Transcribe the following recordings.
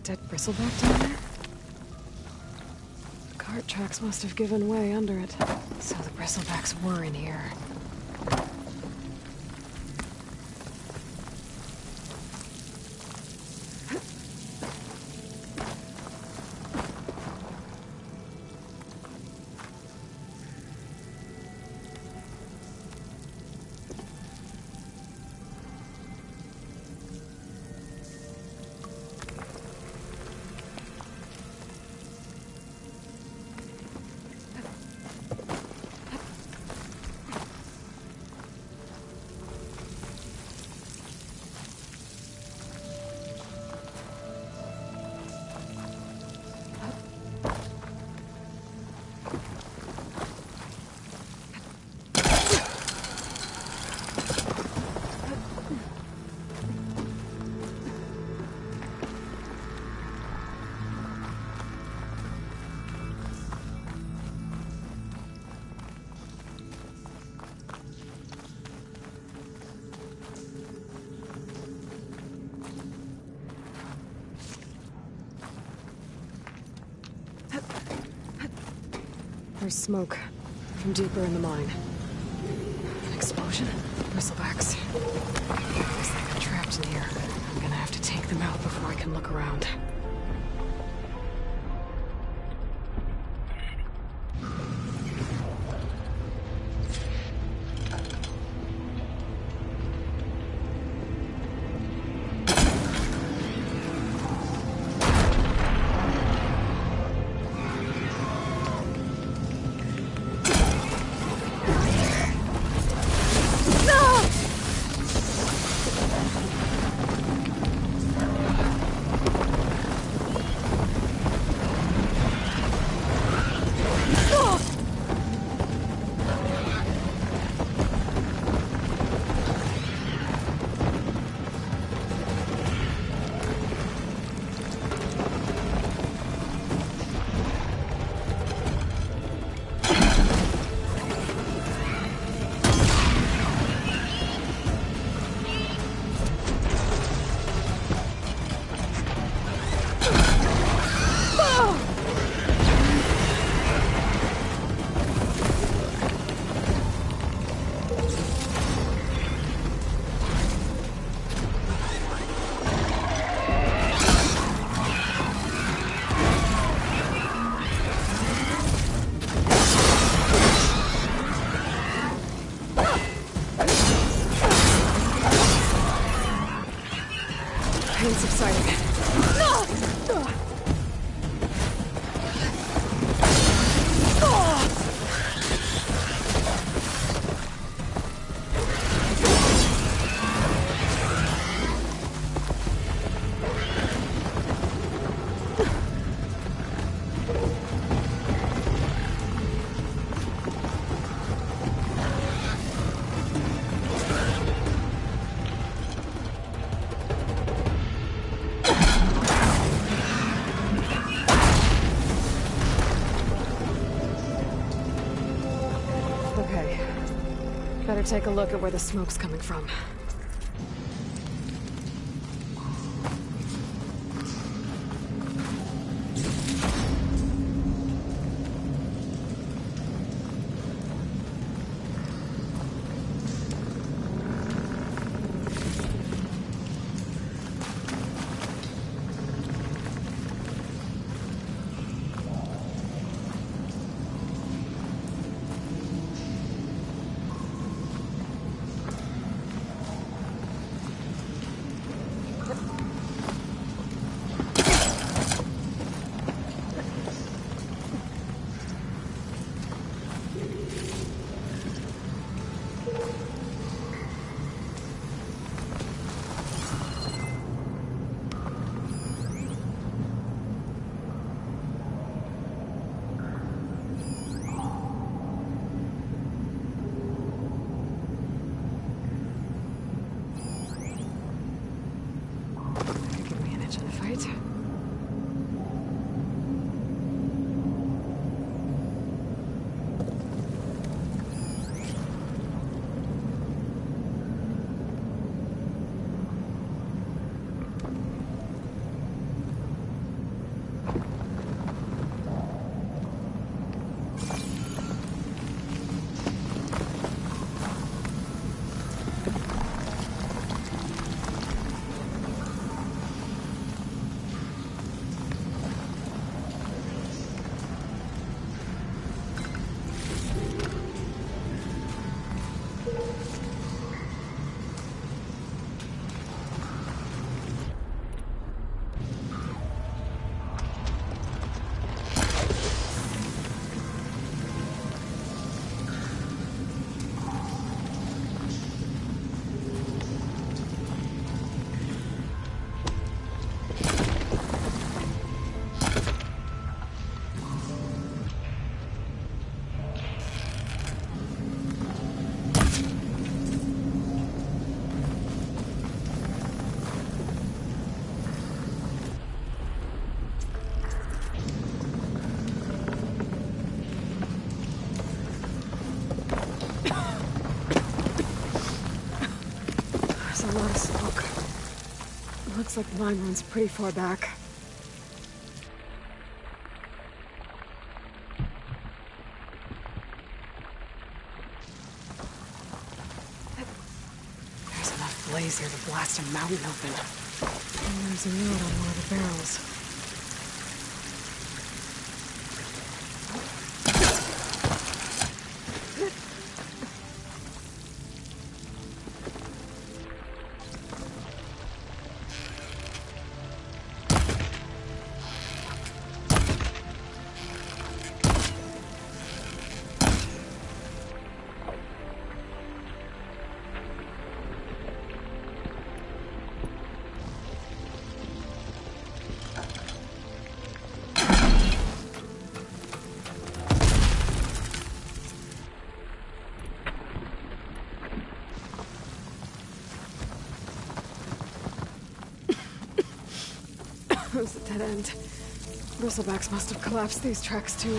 Dead bristleback down there? The cart tracks must have given way under it. So the bristlebacks were in here. There's smoke from deeper in the mine. An explosion? Bristlebacks. Guess they got trapped in here. I'm gonna have to take them out before I can look around. Better take a look at where the smoke's coming from. it. There's a lot of smoke. It looks like the mine runs pretty far back. There's enough blaze here to blast a mountain open. And there's a note on one of the barrels. It was a dead end. Bristlebacks must have collapsed these tracks too.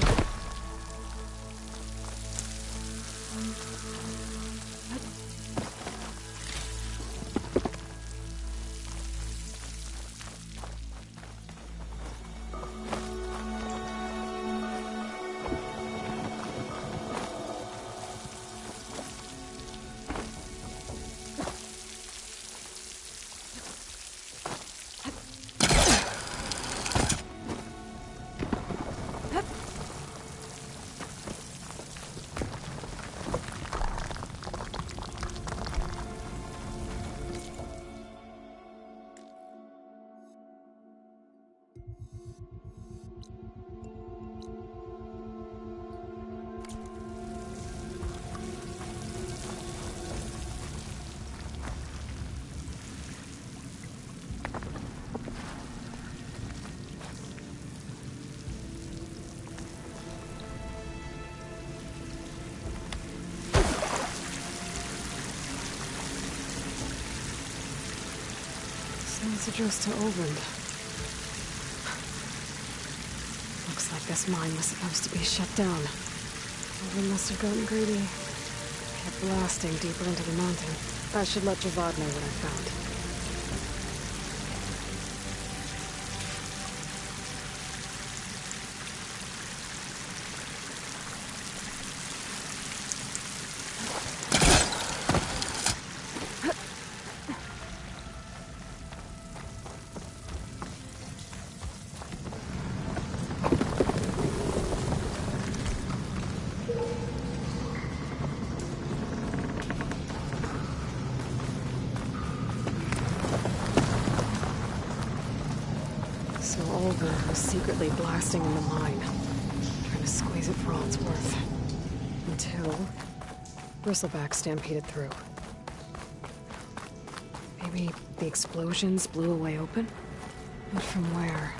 Sounds addressed to Owen. Looks like this mine was supposed to be shut down. Owen must have gotten greedy. Kept blasting deeper into the mountain. I should let Javad know what I found. So Olga was secretly blasting in the mine, trying to squeeze it for all it's worth. Until Bristleback stampeded through. Maybe the explosions blew a way open? But from where?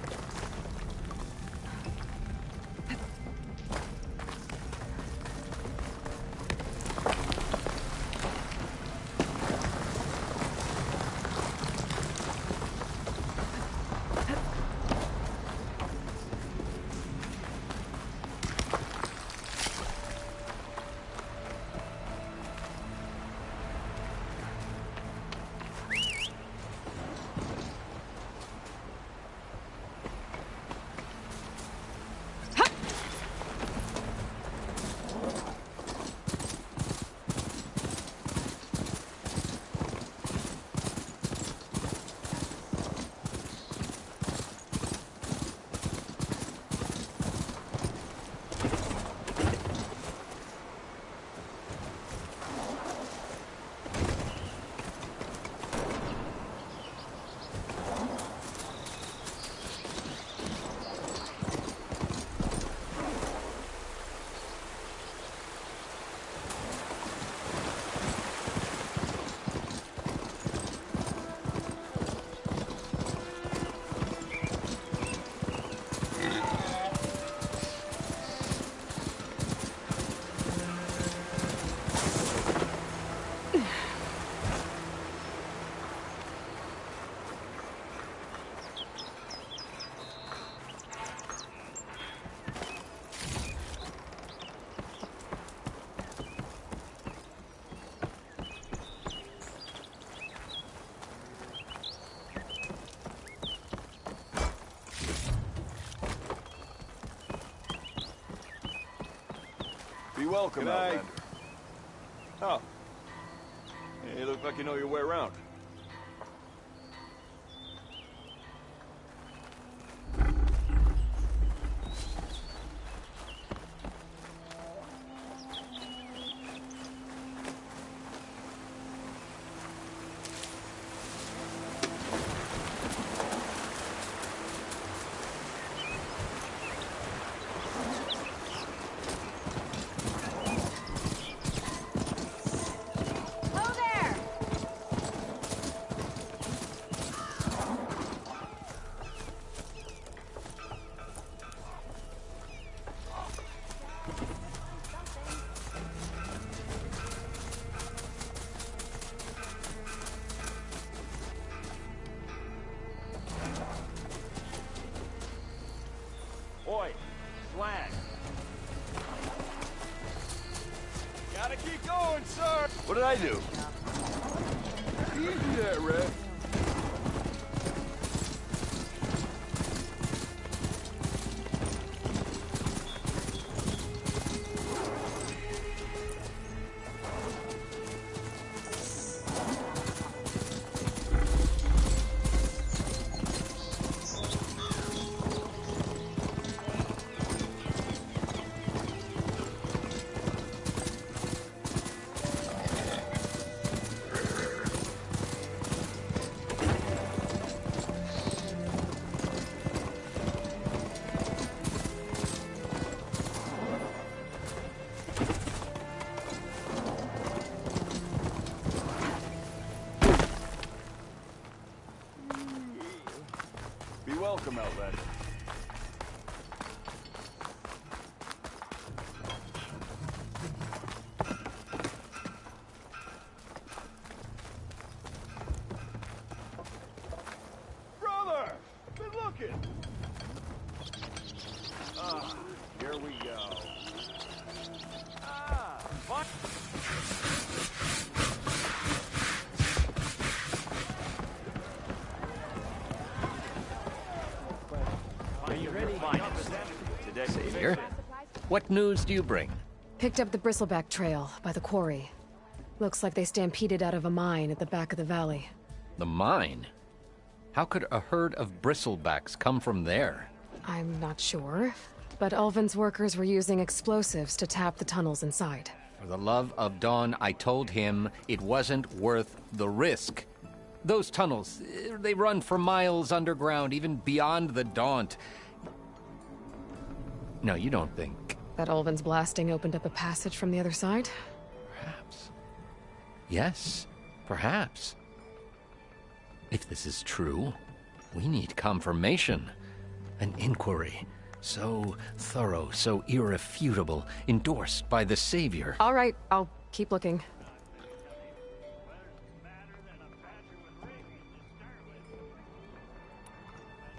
welcome, Outlander. Oh. You look like you know your way around. Oi, flag. Gotta keep going, sir! What did I do? Easy there, Red. Be welcome, Outlander. Brother! Good looking! Ah, here we go. Ah, what? Are you ready? Today, Savior, what news do you bring? Picked up the bristleback trail by the quarry. Looks like they stampeded out of a mine at the back of the valley. The mine? How could a herd of bristlebacks come from there? I'm not sure, but Ulvin's workers were using explosives to tap the tunnels inside. For the love of Dawn, I told him it wasn't worth the risk. Those tunnels, they run for miles underground, even beyond the Daunt. No, you don't think... That Ulvin's blasting opened up a passage from the other side? Perhaps. Yes, perhaps. If this is true, we need confirmation. An inquiry. So thorough, so irrefutable, endorsed by the Savior. All right, I'll keep looking.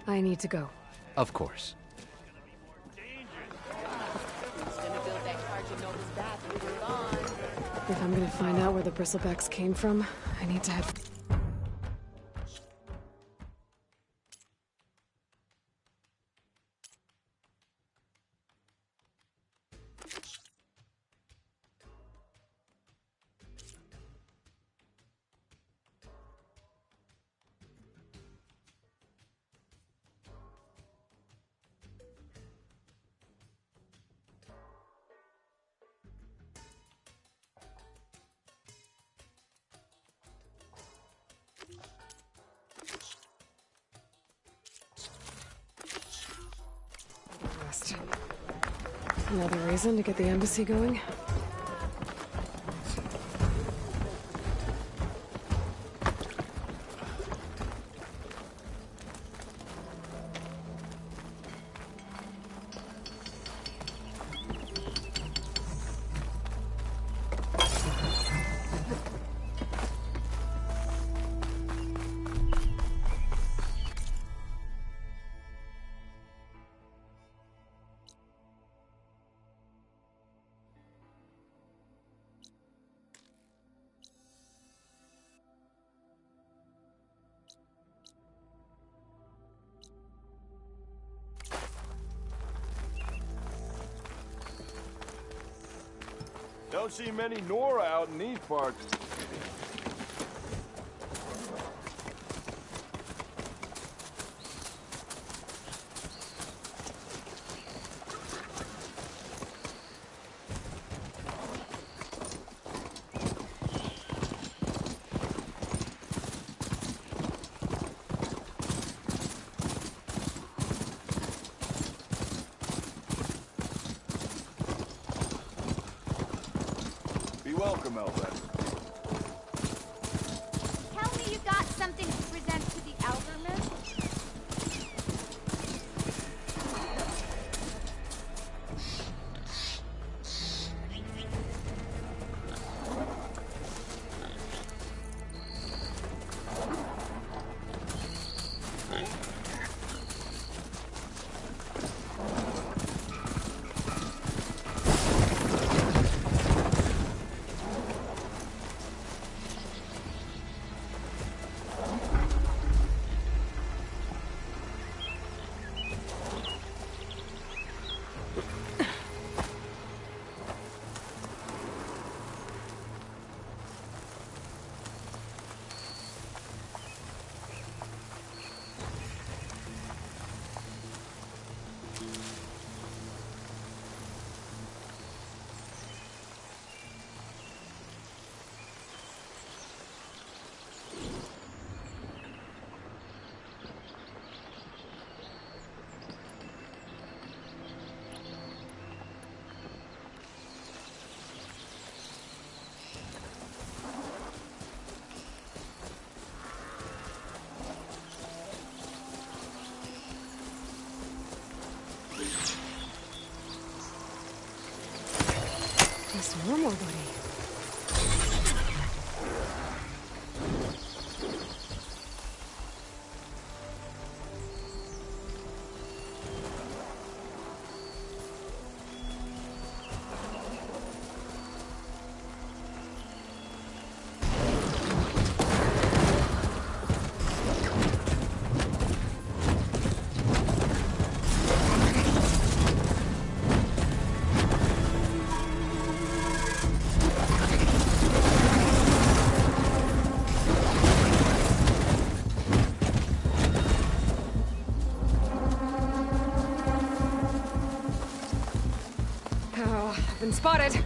I need to go. Of course. If I'm gonna find out where the bristlebacks came from, I need to have... Rest. Another reason to get the embassy going? Don't see many Nora out in these parts. Be welcome, Elven. Tell me you got something to present to the Elderman? Just one more, buddy. Oh, I've been spotted.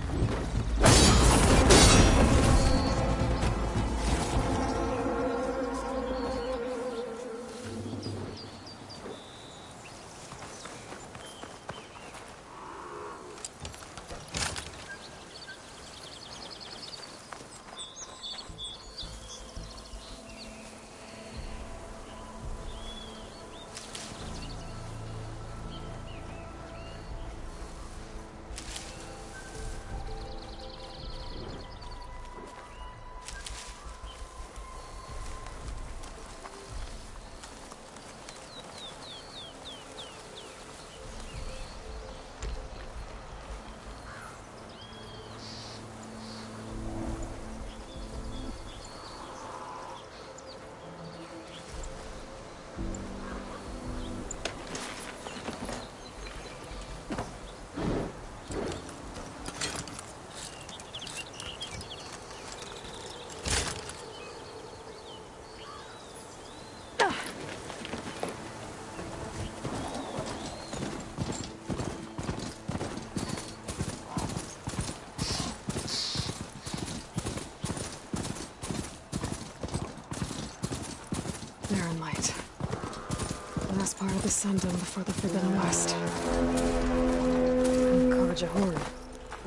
Barren light. Last part of the Sundom before the Forbidden West. Kaja Horn.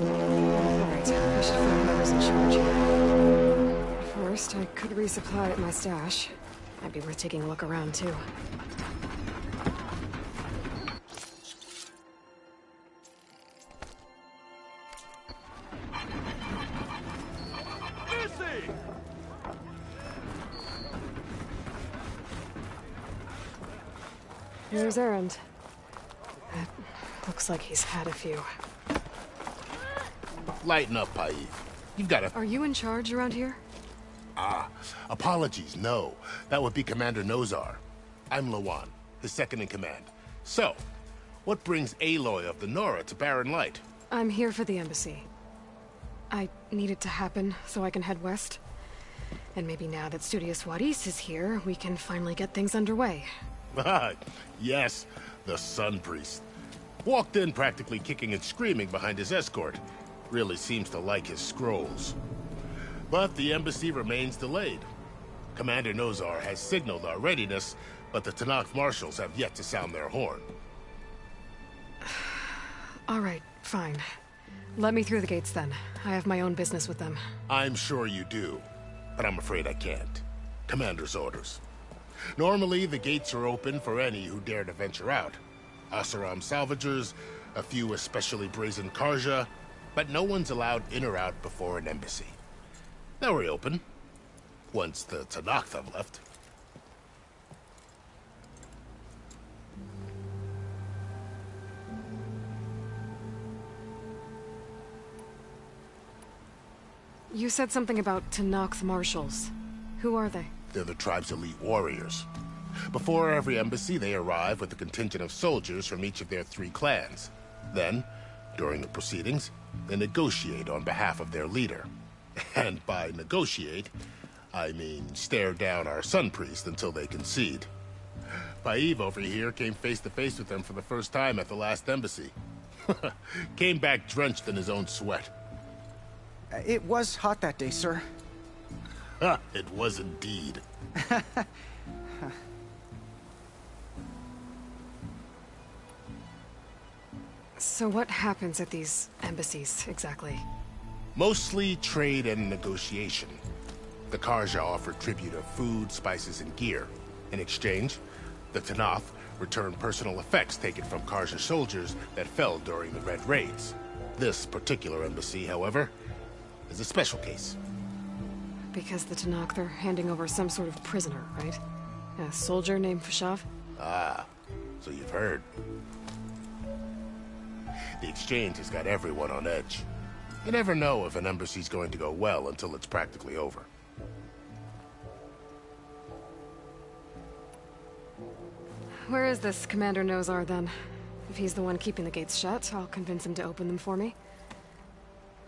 Alright, I should find whoever's in charge here. First, I could resupply at my stash. Might be worth taking a look around, too. Missy! Here's Errand. It looks like he's had a few. Lighten up, Pai. You've got a... Are you in charge around here? Apologies, no. That would be Commander Nozar. I'm Lawan, his second-in-command. So, what brings Aloy of the Nora to Barren Light? I'm here for the embassy. I need it to happen so I can head west. And maybe now that Studios Juarez is here, we can finally get things underway. Yes, the Sun Priest. Walked in practically kicking and screaming behind his escort. Really seems to like his scrolls. But the embassy remains delayed. Commander Nozar has signaled our readiness, but the Tanakh marshals have yet to sound their horn. All right, fine. Let me through the gates then. I have my own business with them. I'm sure you do, but I'm afraid I can't. Commander's orders. Normally, the gates are open for any who dare to venture out. Asaram salvagers, a few especially brazen Karja, but no one's allowed in or out before an embassy. They'll reopen, once the Tanakh have left. You said something about Tanakh marshals. Who are they? They're the tribe's elite warriors. Before every embassy, they arrive with a contingent of soldiers from each of their 3 clans. Then, during the proceedings, they negotiate on behalf of their leader. And by negotiate, I mean stare down our Sun Priest until they concede. Paeve over here came face to face with them for the first time at the last embassy. Came back drenched in his own sweat. It was hot that day, sir. It was indeed. So what happens at these embassies, exactly? Mostly trade and negotiation. The Karja offer tribute of food, spices, and gear. In exchange, the Tanakh return personal effects taken from Karja soldiers that fell during the Red Raids. This particular embassy, however, is a special case. Because the Tanakh, they're handing over some sort of prisoner, right? A soldier named Fashav? Ah, so you've heard. The exchange has got everyone on edge. You never know if an embassy's going to go well until it's practically over. Where is this Commander Nozar, then? If he's the one keeping the gates shut, I'll convince him to open them for me.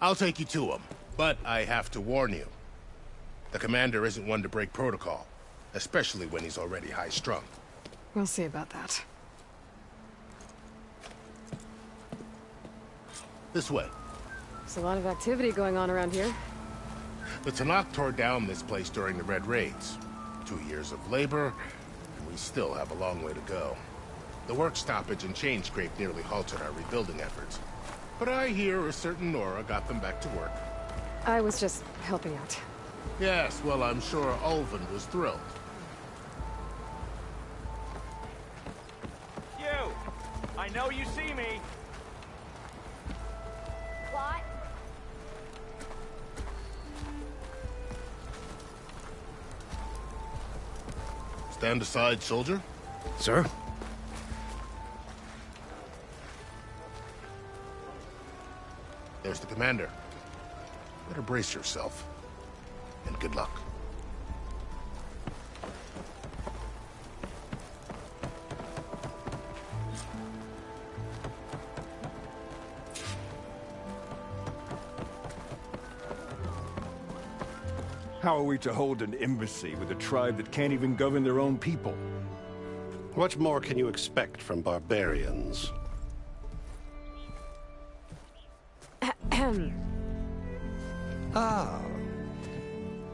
I'll take you to him, but I have to warn you. The commander isn't one to break protocol, especially when he's already high-strung. We'll see about that. This way. There's a lot of activity going on around here. The Tanakh tore down this place during the Red Raids. 2 years of labor, and we still have a long way to go. The work stoppage and chain scrape nearly halted our rebuilding efforts. But I hear a certain Nora got them back to work. I was just helping out. Yes, well, I'm sure Ulvin was thrilled. You! I know you see me! What? Stand aside, soldier. Sir? There's the commander. Better brace yourself. And good luck. How are we to hold an embassy with a tribe that can't even govern their own people? What more can you expect from barbarians? Ah.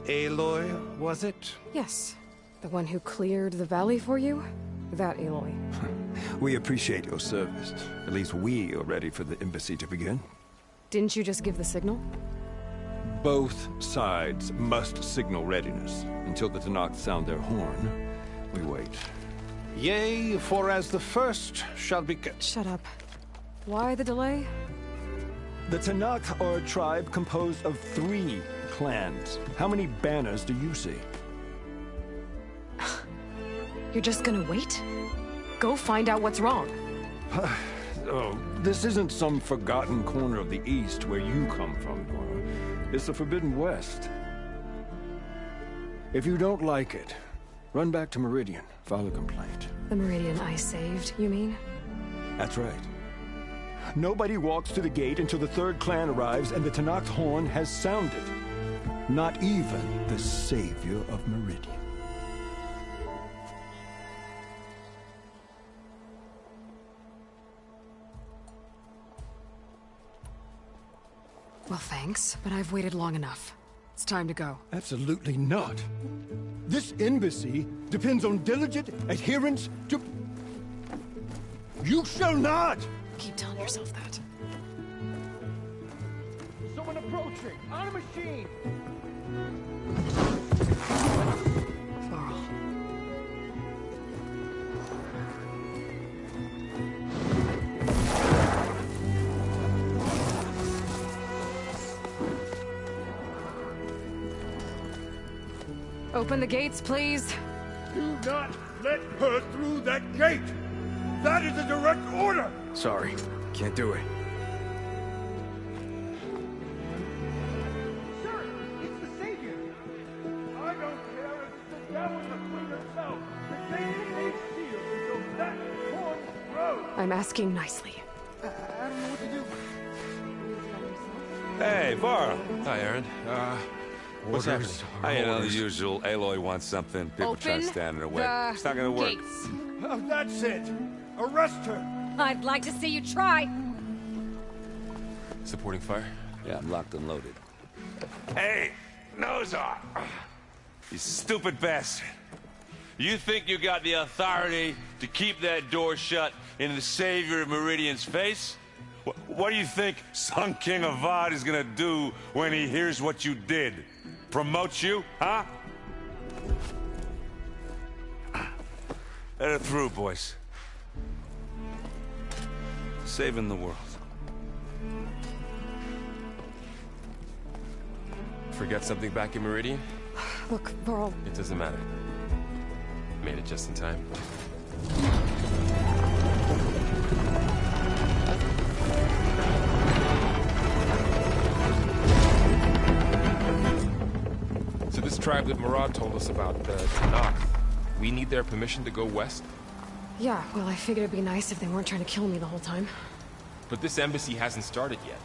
Aloy, was it? Yes. The one who cleared the valley for you? That Aloy. We appreciate your service. At least we are ready for the embassy to begin. Didn't you just give the signal? Both sides must signal readiness. Until the Tanakh sound their horn, we wait. Yea, for as the first shall be kept. Shut up. Why the delay? The Tanakh are a tribe composed of 3 clans. How many banners do you see? You're just gonna wait? Go find out what's wrong. Oh, this isn't some forgotten corner of the East where you come from, Nora. It's the Forbidden West. If you don't like it, run back to Meridian, file a complaint. The Meridian I saved, you mean? That's right. Nobody walks to the gate until the third clan arrives and the Tenakth horn has sounded. Not even the savior of Meridian. Well, thanks, but I've waited long enough. It's time to go. Absolutely not. This embassy depends on diligent adherence to... You shall not! Keep telling yourself that. Someone approaching! On a machine! Varl. Open the gates, please. Do not let her through that gate! That is a direct order! Sorry, can't do it. Sir, it's the savior! I don't care if it's the devil and the queen herself! The gate ain't sealed until that horn grows! I'm asking nicely. I don't know what to do. Hey, Varl. Hi, Aaron. What's happening? You know, the usual. Aloy wants something. People try to Open stand in her way. the It's not gonna work. gates. That's it! Arrest her! I'd like to see you try. Supporting fire? Yeah, I'm locked and loaded. Hey, nose off! You stupid bastard. You think you got the authority to keep that door shut in the savior of Meridian's face? What do you think Sun King Avad is gonna do when he hears what you did? Promote you, huh? Let her through, boys. Saving the world. Forget something back in Meridian? Look, Varl, It doesn't matter. Made it just in time. So this tribe that Murad told us about, the Tenakth, we need their permission to go west? yeah, well, I figured it'd be nice if they weren't trying to kill me the whole time. But this embassy hasn't started yet.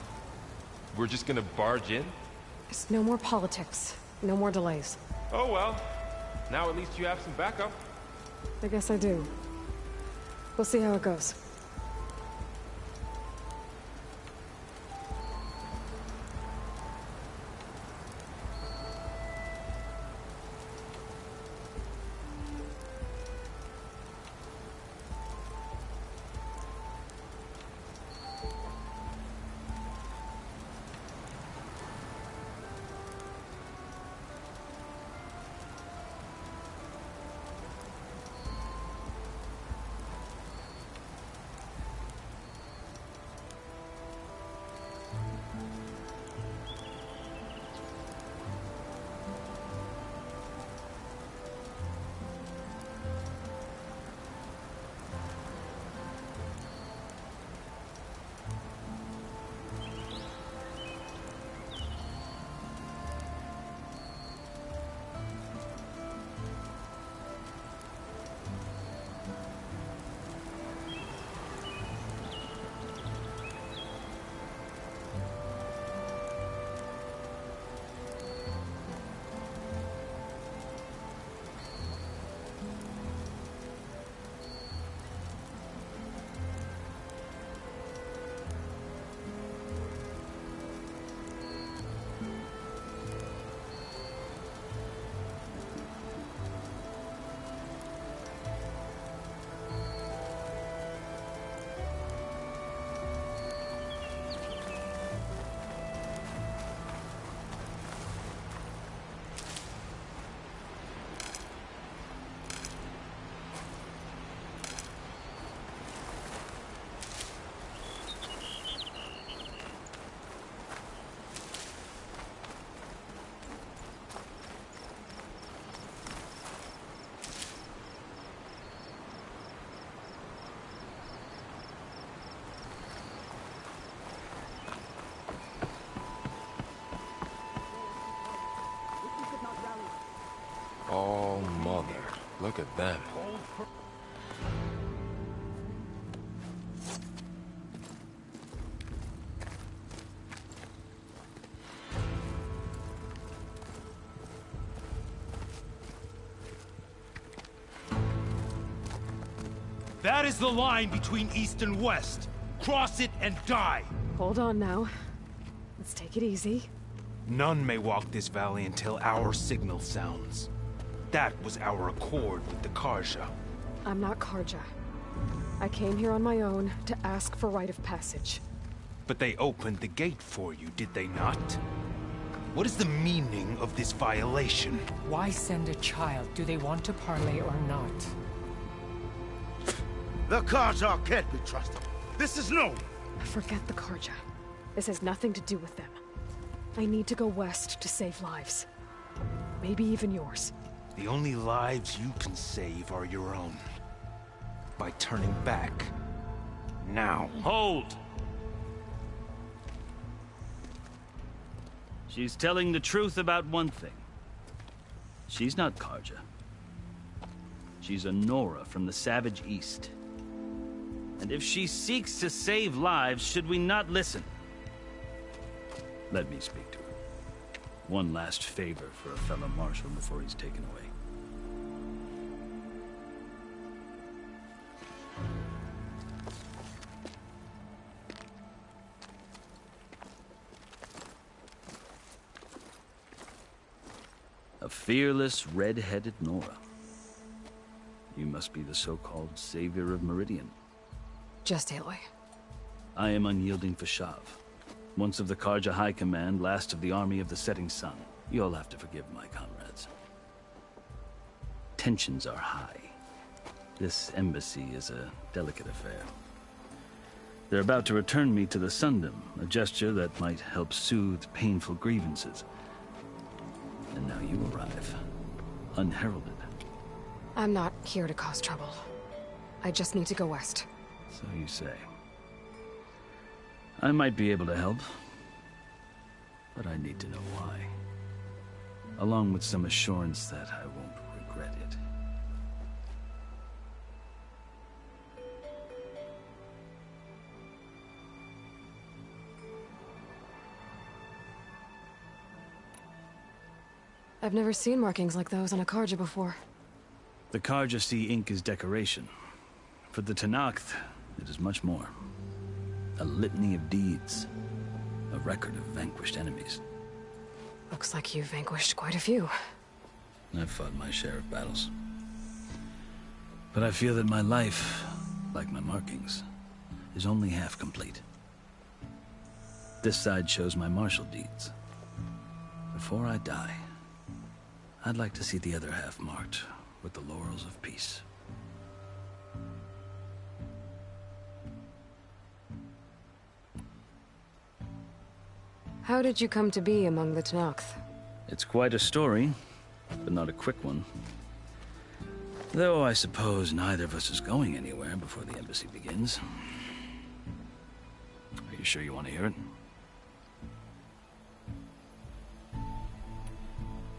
We're just gonna barge in? There's no more politics. No more delays. Oh well. Now at least you have some backup. I guess I do. We'll see how it goes. Oh, mother. Look at them. That is the line between East and West. Cross it and die. Hold on now. Let's take it easy. None may walk this valley until our signal sounds. That was our accord with the Karja. I'm not Karja. I came here on my own to ask for rite of passage. But they opened the gate for you, did they not? What is the meaning of this violation? Why send a child? Do they want to parley or not? The Karja can't be trusted. This is known. Forget the Karja. This has nothing to do with them. I need to go west to save lives. Maybe even yours. The only lives you can save are your own. By turning back. Now. Hold! She's telling the truth about one thing. She's not Karja. She's a Nora from the Savage East. And if she seeks to save lives, should we not listen? Let me speak to her. One last favor for a fellow marshal before he's taken away. A fearless, red-headed Nora. You must be the so-called savior of Meridian. Just Aloy. I am unyielding Fashav. Once of the Karja High Command, last of the Army of the Setting Sun. You'll have to forgive my comrades. Tensions are high. This embassy is a delicate affair. They're about to return me to the Sundom, a gesture that might help soothe painful grievances. And now you arrive, unheralded. I'm not here to cause trouble. I just need to go west. So you say. I might be able to help, but I need to know why. Along with some assurance that I won't regret it. I've never seen markings like those on a Karja before. The Karja see ink as decoration. For the Tenakth, it is much more. A litany of deeds. A record of vanquished enemies. Looks like you've vanquished quite a few. I've fought my share of battles. But I feel that my life, like my markings, is only half complete. This side shows my martial deeds. Before I die, I'd like to see the other half marked with the laurels of peace. How did you come to be among the Tenakth? It's quite a story, but not a quick one. Though I suppose neither of us is going anywhere before the embassy begins. Are you sure you want to hear it?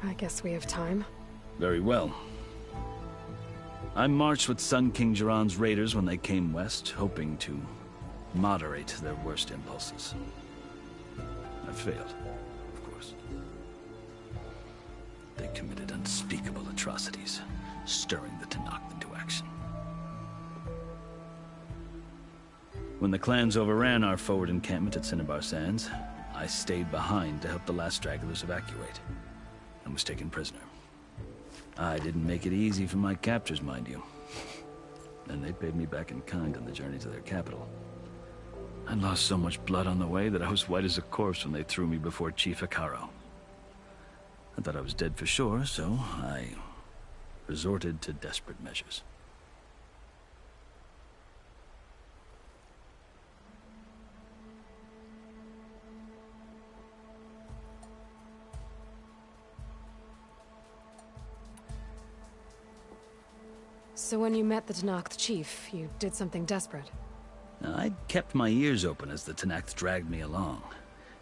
I guess we have time. Very well. I marched with Sun King Jiran's raiders when they came west, hoping to moderate their worst impulses. I failed, of course. They committed unspeakable atrocities, stirring the Tenakth into action. When the clans overran our forward encampment at Cinnabar Sands, I stayed behind to help the last stragglers evacuate, and was taken prisoner. I didn't make it easy for my captors, mind you. And they paid me back in kind on the journey to their capital. I lost so much blood on the way that I was white as a corpse when they threw me before Chief Hikaro. I thought I was dead for sure, so I resorted to desperate measures. So when you met the Tenakth chief, you did something desperate? I'd kept my ears open as the Tenakth dragged me along,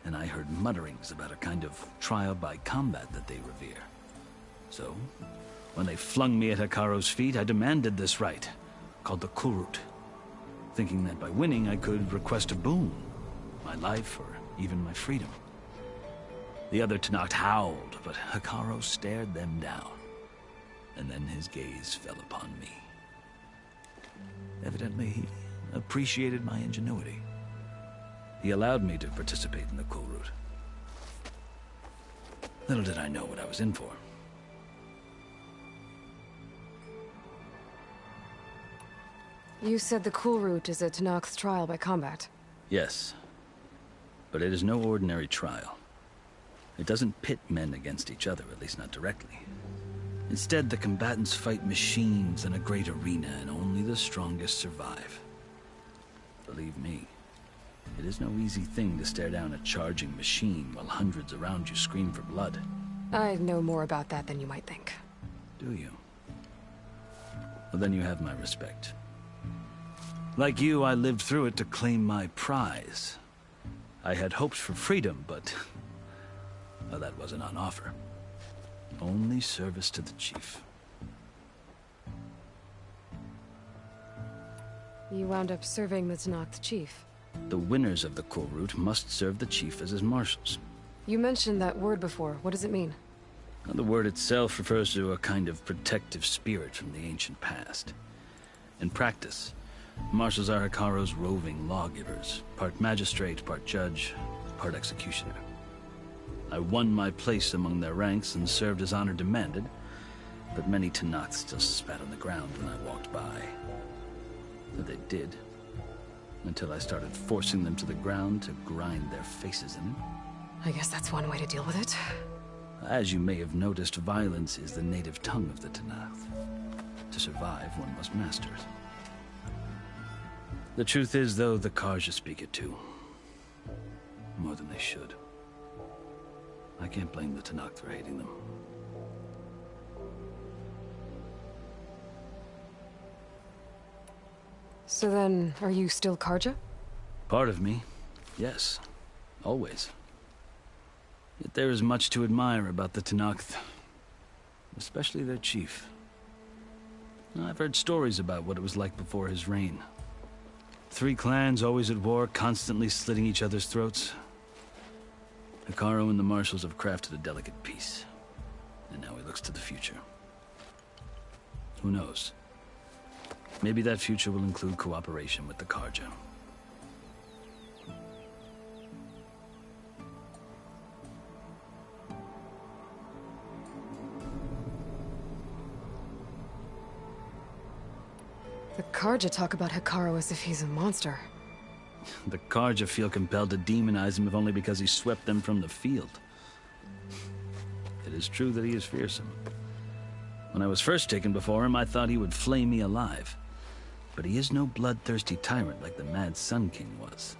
and I heard mutterings about a kind of trial by combat that they revere. So, when they flung me at Hikaro's feet, I demanded this right, called the Kurut, thinking that by winning I could request a boon, my life or even my freedom. The other Tenakth howled, but Hikaro stared them down, and then his gaze fell upon me. Evidently, he appreciated my ingenuity. He allowed me to participate in the cool route. Little did I know what I was in for. You said the cool route is a Tenakth's trial by combat. Yes. But it is no ordinary trial. It doesn't pit men against each other, at least not directly. Instead, the combatants fight machines in a great arena, and only the strongest survive. Believe me, it is no easy thing to stare down a charging machine while hundreds around you scream for blood. I know more about that than you might think. Do you? Well, then you have my respect. Like you, I lived through it to claim my prize. I had hoped for freedom, but well, that wasn't on offer. Only service to the chief. You wound up serving the Tenakth chief. The winners of the cool route must serve the chief as his marshals. You mentioned that word before. What does it mean? Well, the word itself refers to a kind of protective spirit from the ancient past. In practice, marshals are Hekarro's roving lawgivers, part magistrate, part judge, part executioner. I won my place among their ranks and served as honor demanded, but many Tenakths still spat on the ground when I walked by. But they did, until I started forcing them to the ground to grind their faces in it. I guess that's one way to deal with it. As you may have noticed, violence is the native tongue of the Tenakth. To survive, one must master it. The truth is, though, the Karja speak it too. More than they should. I can't blame the Tenakth for hating them. So then, are you still Karja? Part of me, yes. Always. Yet there is much to admire about the Tenakth. Especially their chief. I've heard stories about what it was like before his reign. 3 clans always at war, constantly slitting each other's throats. Hekarro and the marshals have crafted a delicate peace. And now he looks to the future. Who knows? Maybe that future will include cooperation with the Karja. The Karja talk about Hekarro as if he's a monster. The Karja feel compelled to demonize him if only because he swept them from the field. It is true that he is fearsome. When I was first taken before him, I thought he would flay me alive. But he is no bloodthirsty tyrant like the Mad Sun King was.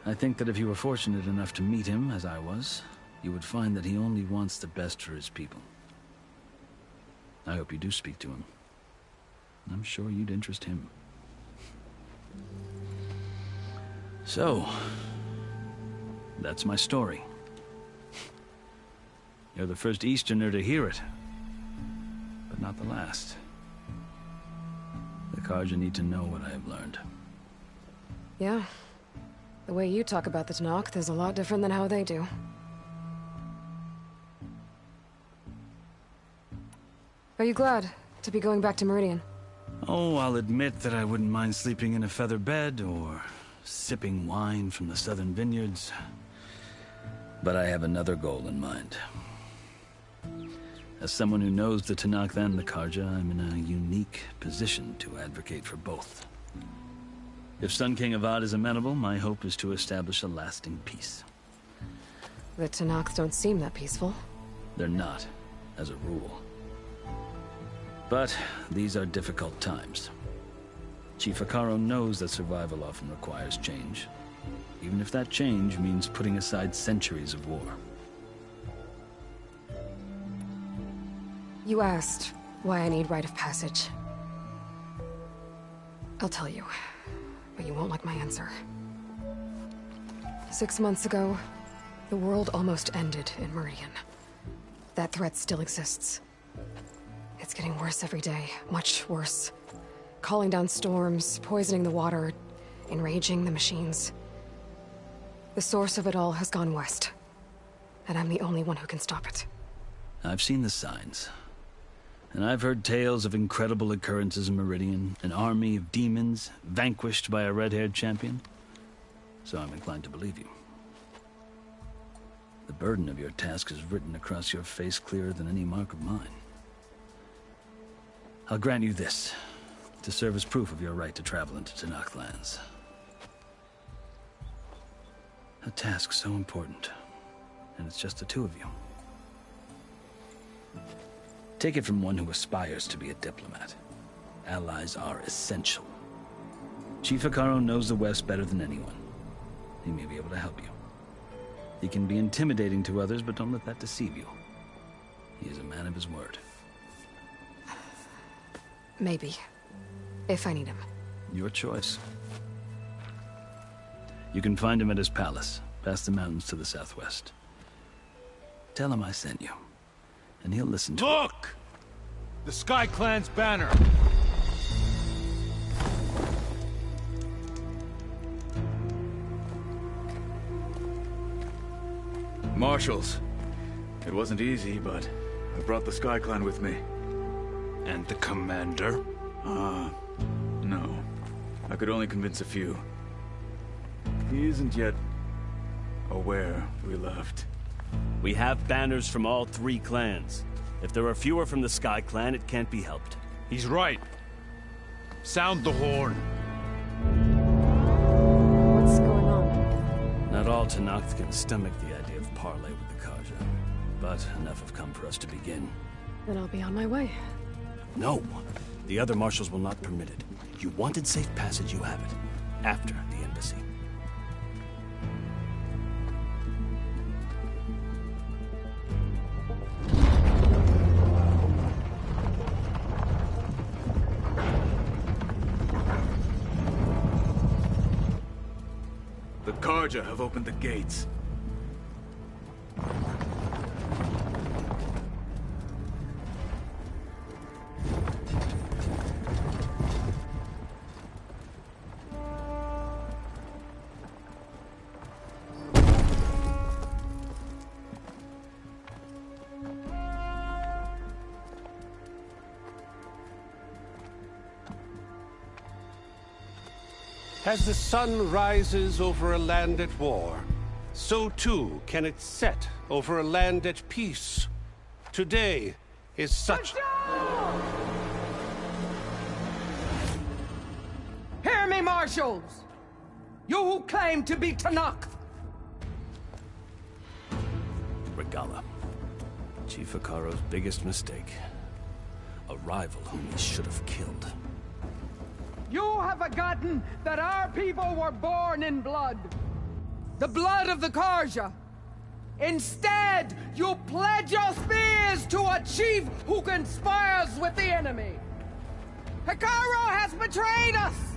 I think that if you were fortunate enough to meet him, as I was, you would find that he only wants the best for his people. I hope you do speak to him. I'm sure you'd interest him. So, that's my story. You're the first Easterner to hear it, but not the last. The Karja need to know what I have learned. Yeah. The way you talk about the Tenakth is a lot different than how they do. Are you glad to be going back to Meridian? Oh, I'll admit that I wouldn't mind sleeping in a feather bed or sipping wine from the southern vineyards. But I have another goal in mind. As someone who knows the Tenakth and the Karja, I'm in a unique position to advocate for both. If Sun King Avad is amenable, my hope is to establish a lasting peace. The Tenakth don't seem that peaceful. They're not, as a rule. But these are difficult times. Chief Hekarro knows that survival often requires change, even if that change means putting aside centuries of war. You asked why I need rite of passage. I'll tell you, but you won't like my answer. 6 months ago, the world almost ended in Meridian. That threat still exists. It's getting worse every day, much worse. Calling down storms, poisoning the water, enraging the machines. The source of it all has gone west, and I'm the only one who can stop it. I've seen the signs. And I've heard tales of incredible occurrences in Meridian, an army of demons vanquished by a red-haired champion. So I'm inclined to believe you. The burden of your task is written across your face clearer than any mark of mine. I'll grant you this, to serve as proof of your right to travel into Tanakh lands. A task so important, and it's just the two of you. Take it from one who aspires to be a diplomat. Allies are essential. Chief Hekarro knows the West better than anyone. He may be able to help you. He can be intimidating to others, but don't let that deceive you. He is a man of his word. Maybe. If I need him. Your choice. You can find him at his palace, past the mountains to the southwest. Tell him I sent you, and he'll listen to it. Look! The Sky Clan's banner! Marshals. It wasn't easy, but I brought the Sky Clan with me. And the commander? No. I could only convince a few. He isn't yet aware we left. We have banners from all 3 clans. If there are fewer from the Sky Clan, it can't be helped. He's right. Sound the horn. What's going on? Not all Tanakh can stomach the idea of parley with the Karja. But enough have come for us to begin. Then I'll be on my way. No. The other marshals will not permit it. You wanted safe passage, you have it. After the embassy. The Karja have opened the gates. As the sun rises over a land at war, so too can it set over a land at peace. Today is such... Hear me, marshals! You who claim to be Tanakh! Regala. Chief Hekarro's biggest mistake. A rival whom he should have killed. You have forgotten that our people were born in blood. The blood of the Karja. Instead, you pledge your spears to a chief who conspires with the enemy. Hekarro has betrayed us.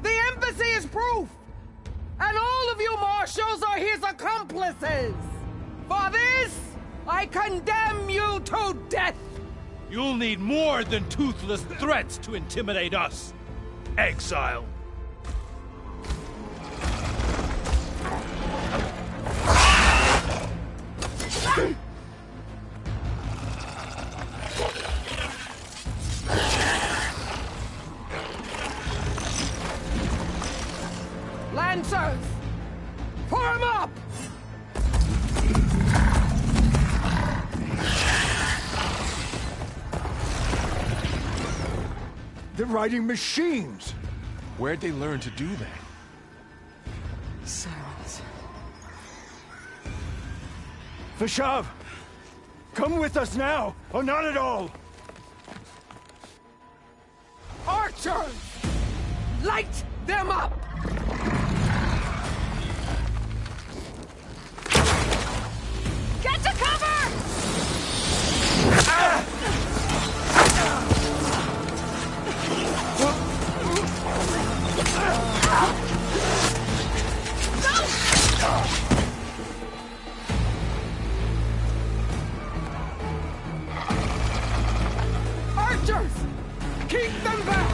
The embassy is proof. And all of you marshals are his accomplices. For this, I condemn you to death. You'll need more than toothless threats to intimidate us. Exile. Lancers, form up! They're riding machines. Where'd they learn to do that? Silence. Vashav, come with us now, or not at all. Archers! Light them up! Get to cover! Archers! Keep them back!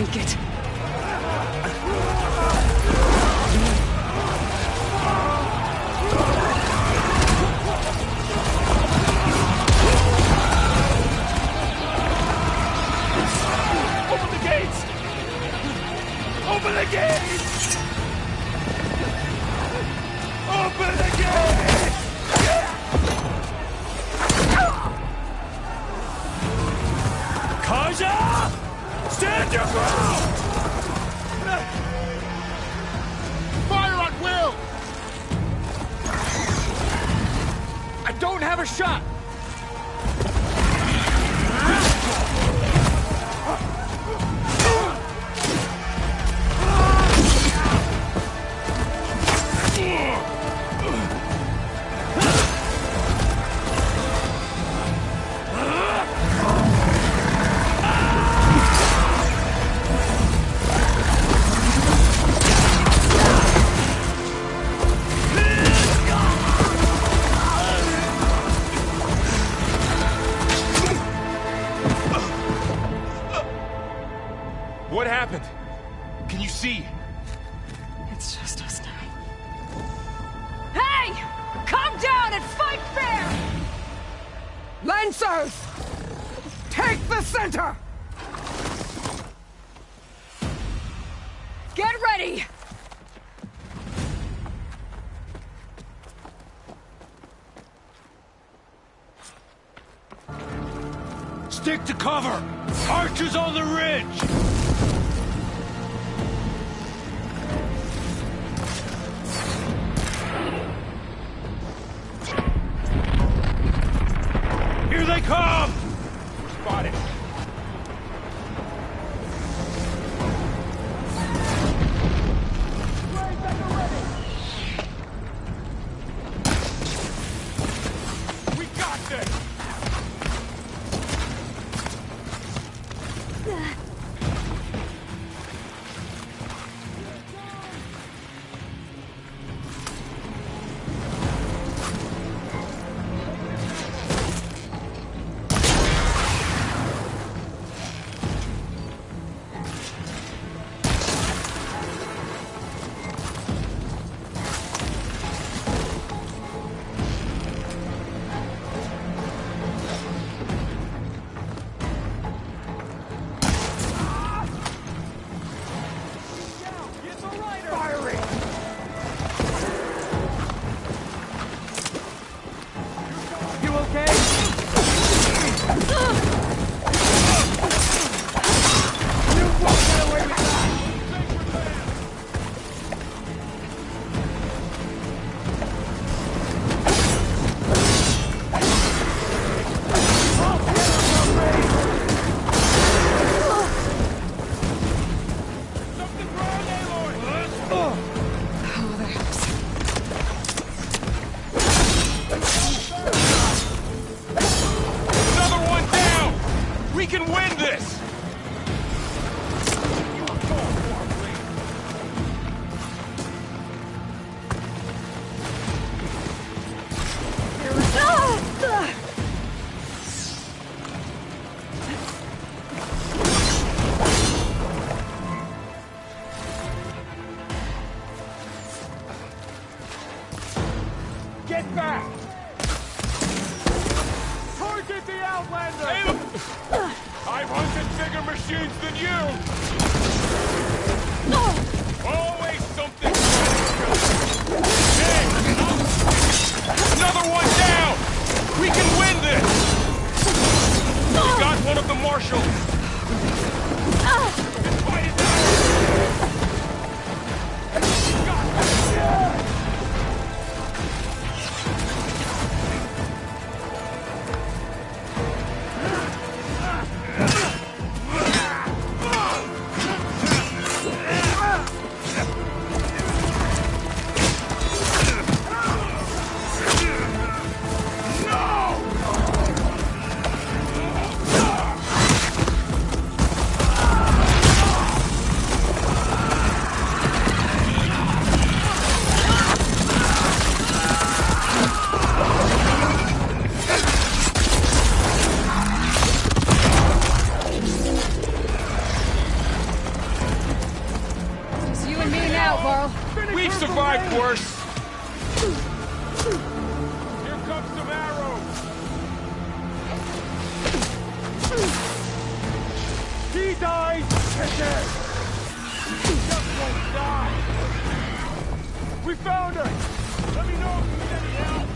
make it. Open the gates! Open the gates! Open the gates! Kaja! Stand your ground! Fire at will! I don't have a shot! What happened? Can you see? It's just us now. Hey! Calm down and fight fair! Lancers! Take the center! Get ready! Stick to cover! Archers on the ridge! Here they come! Spotted. We got this! Get back! Target the Outlander! I've hunted bigger machines than you! Always something! Hey! Another one down! We can win this! We got one of the marshals! This fight is ours! Here comes some arrows! He dies! He just won't die! We found her! Let me know if you need any help!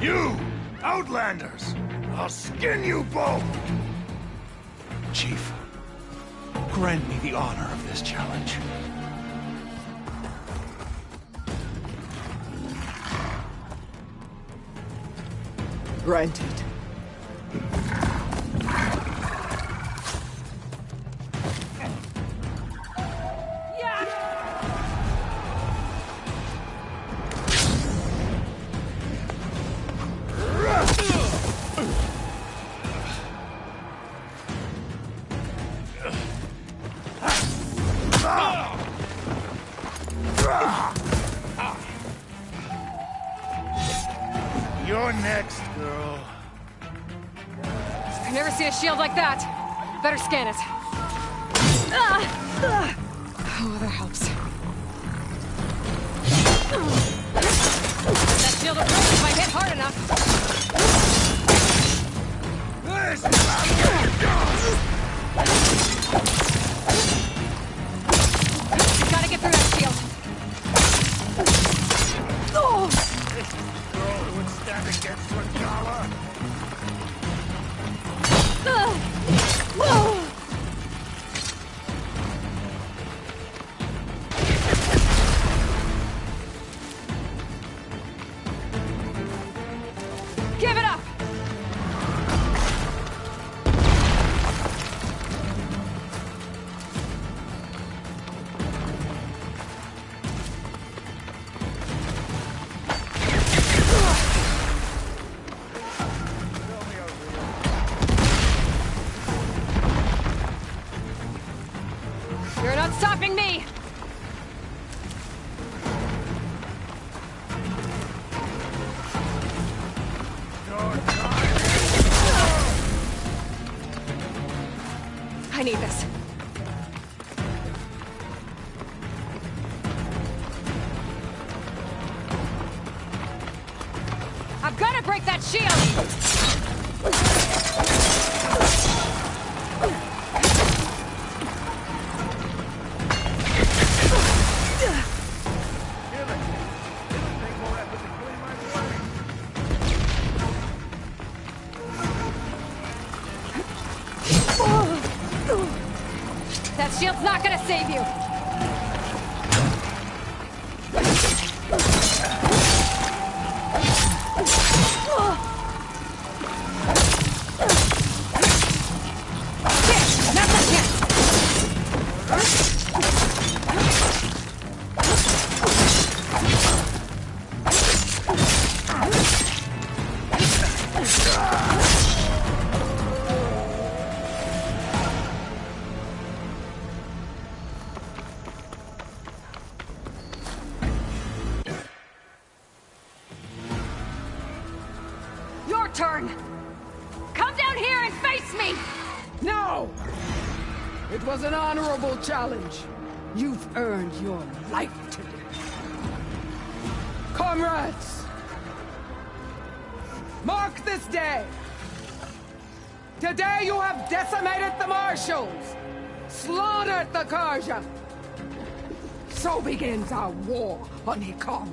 You! Outlanders! I'll skin you both! Chief, grant me the honor of this challenge. Granted. You're next, girl. I've never seen a shield like that. Better scan it. Oh, that helps. That shield will break if I hit hard enough. This is how You gotta get through that shield. Oh! This is the girl who would stand against Regala. Give it up! You're not stopping me! I need this. I've got to break that shield! That shield's not gonna save you! Turn! Come down here and face me! No! It was an honorable challenge. You've earned your life today. Comrades! Mark this day! Today you have decimated the Marshals! Slaughtered the Karja! So begins our war on Hikaru.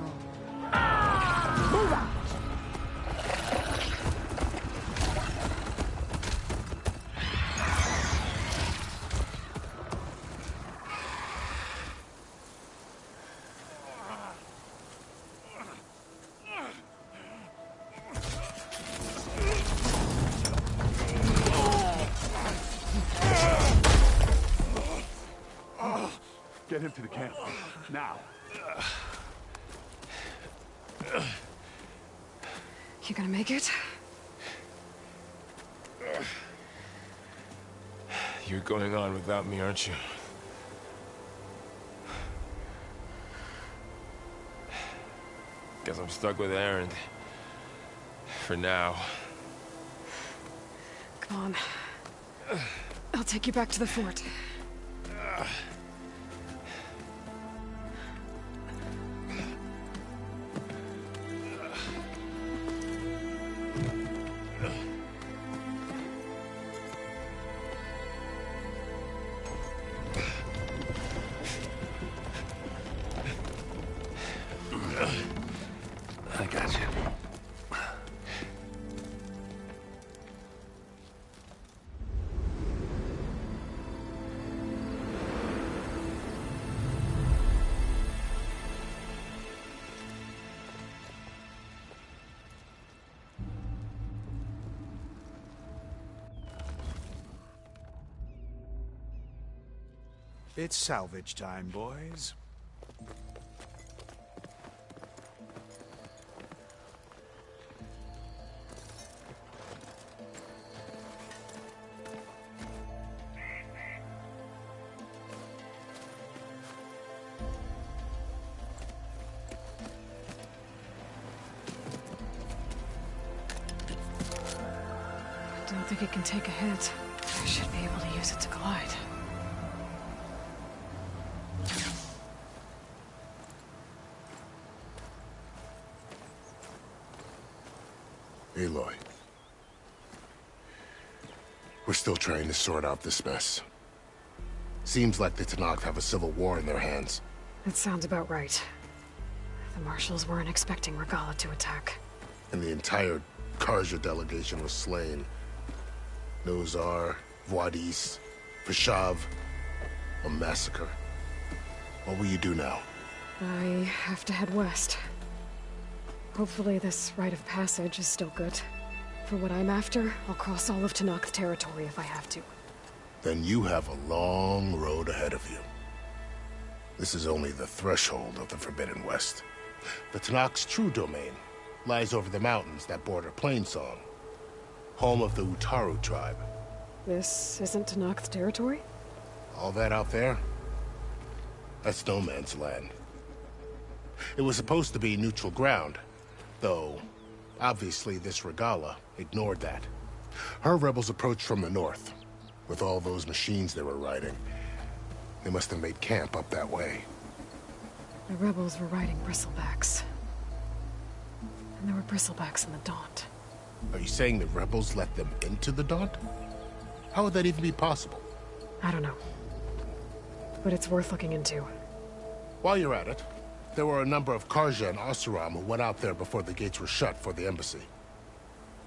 Move out! Get him to the camp. Now. You gonna make it? You're going on without me, aren't you? Guess I'm stuck with Aaron. For now. Come on. I'll take you back to the fort. I got you. It's salvage time, boys. I don't think it can take a hit. I should be able to use it to glide. Aloy. We're still trying to sort out this mess. Seems like the Tenakth have a civil war in their hands. That sounds about right. The Marshals weren't expecting Regala to attack. And the entire Karja delegation was slain. Nozar, Voidis, Vishav, a massacre. What will you do now? I have to head west. Hopefully this rite of passage is still good. For what I'm after, I'll cross all of Tenakth territory if I have to. Then you have a long road ahead of you. This is only the threshold of the Forbidden West. The Tenakth's true domain lies over the mountains that border Plainsong, home of the Utaru tribe. This isn't Tenakth territory? All that out there? That's no man's land. It was supposed to be neutral ground, though obviously this Regala ignored that. Her rebels approached from the north, with all those machines they were riding. They must have made camp up that way. The rebels were riding bristlebacks. And there were bristlebacks in the Daunt. Are you saying the rebels let them into the Daunt? How would that even be possible? I don't know. But it's worth looking into. While you're at it, there were a number of Karja and Oseram who went out there before the gates were shut for the embassy.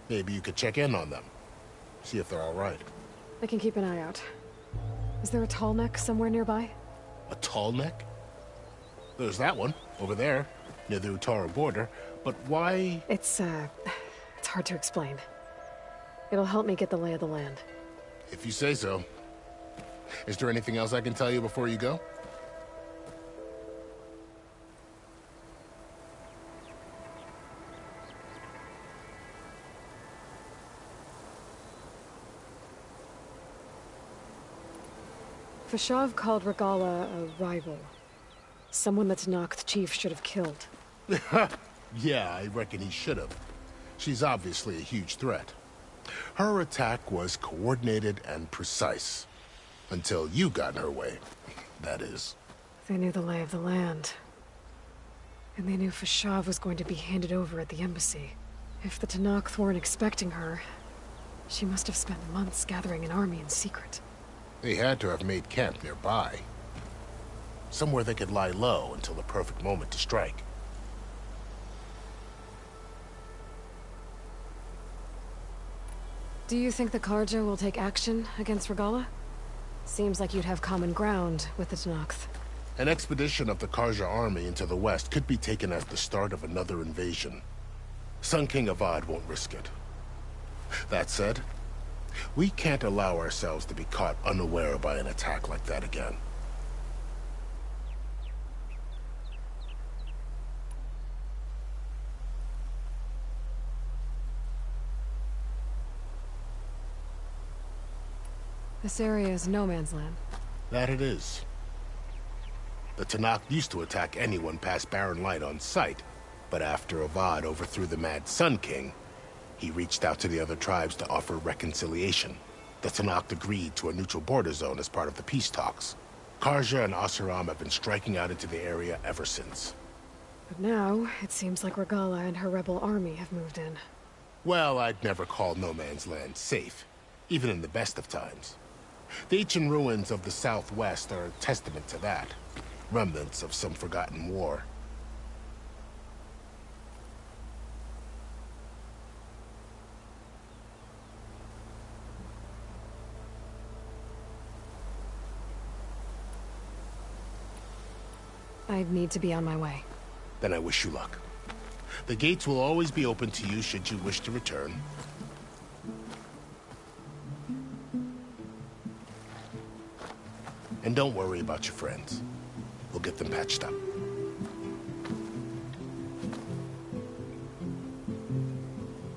Maybe you could check in on them. See if they're all right. I can keep an eye out. Is there a tall neck somewhere nearby? A tall neck? There's that one, over there, near the Utara border. But why? It's hard to explain. It'll help me get the lay of the land. If you say so. Is there anything else I can tell you before you go? Fashav called Regala a rival. Someone that Tanakh chief should have killed. Yeah, I reckon he should have. She's obviously a huge threat. Her attack was coordinated and precise. Until you got in her way, that is. They knew the lay of the land. And they knew Fashav was going to be handed over at the embassy. If the Tanakh weren't expecting her, she must have spent months gathering an army in secret. They had to have made camp nearby. Somewhere they could lie low until the perfect moment to strike. Do you think the Karja will take action against Regala? Seems like you'd have common ground with the Tanakh. An expedition of the Karja army into the west could be taken as the start of another invasion. Sun King Avad won't risk it. That said, we can't allow ourselves to be caught unaware by an attack like that again. This area is no man's land. That it is. The Tanakh used to attack anyone past Barren Light on sight, but after Avad overthrew the Mad Sun King, he reached out to the other tribes to offer reconciliation. The Tanakh agreed to a neutral border zone as part of the peace talks. Karja and Asuram have been striking out into the area ever since. But now, it seems like Regala and her rebel army have moved in. Well, I'd never call no man's land safe, even in the best of times. The ancient ruins of the Southwest are a testament to that. Remnants of some forgotten war. I'd need to be on my way. Then I wish you luck. The gates will always be open to you should you wish to return. And don't worry about your friends. We'll get them patched up.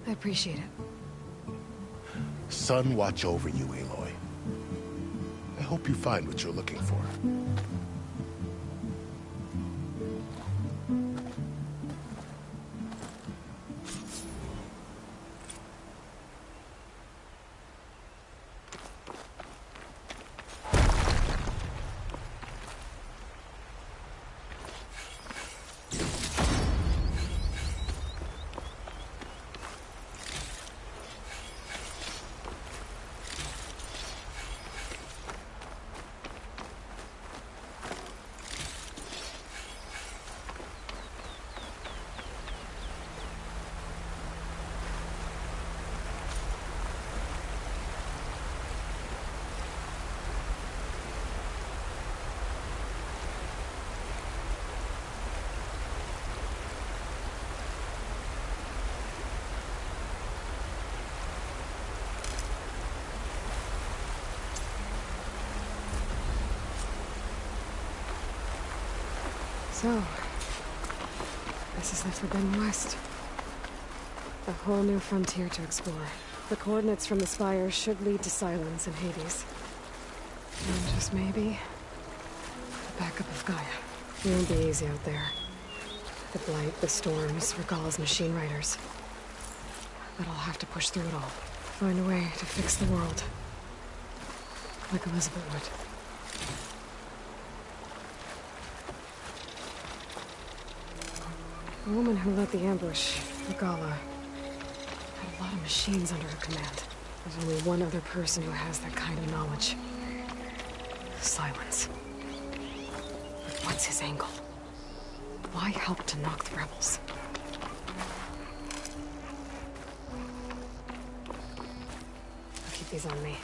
I appreciate it. Sun watch over you, Aloy. I hope you find what you're looking for. So, this is the Forbidden West. A whole new frontier to explore. The coordinates from the spire should lead to Silence and Hades. And just maybe, the backup of Gaia. It won't be easy out there. The Blight, the Storms, Regala's machine riders. But I'll have to push through it all. Find a way to fix the world. Like Elizabeth would. The woman who led the ambush, Regala, had a lot of machines under her command. There's only one other person who has that kind of knowledge. Silence. But what's his angle? Why help to knock the rebels? I'll keep these on me.